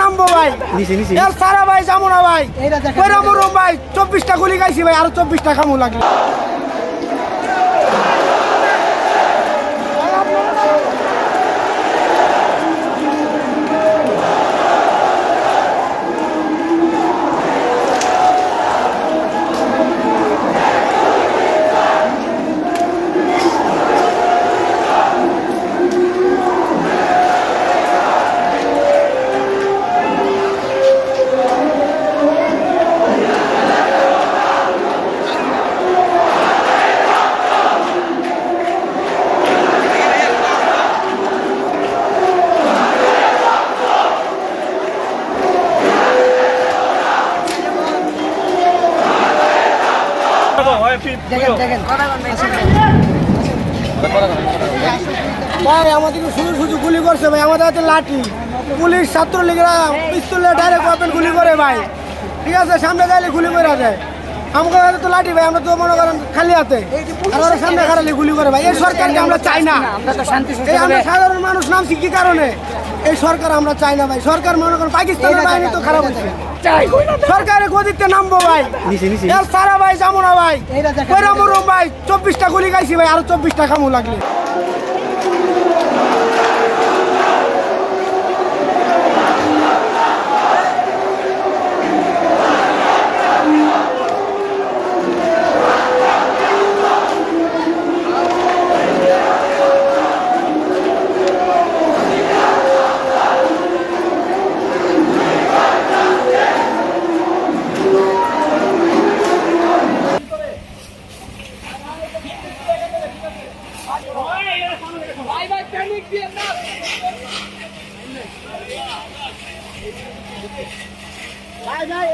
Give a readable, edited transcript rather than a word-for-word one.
নামবো ভাই সারা ভাই যাবো না ভাই ভাই 24টা গুলি খাইছি ভাই আরো 24টা খামু লাগলো। ভাই আমাদের শুধু গুলি করছে ভাই, আমাদের হাতে লাঠি, পুলিশ ছাত্রলীগরা পিস্তলে ডাইরেক্ট ওপেন গুলি করে ভাই, ঠিক আছে, সামনে গেলে গুলি করে দেয়। আমাদের হাতে তো লাঠি ভাই, আমরা তো মনে করেন খালি হাতে, আর সামনে খারালি গুলি করে ভাই। এই সরকারকে আমরা চাই না, আমরা সাধারণ মানুষ নামছি কি কারণে, এই সরকার আমরা চাই না ভাই। সরকার মনে করেন পাকিস্তানের বাহিনী তো খারাপ হচ্ছে, সরকারের গদিতে নামবো ভাই সারা ভাই যাবো না ভাই ভাই 24টা গুলি খাইছি ভাই আরো 24টা খামু লাগলে। ভাই ভাই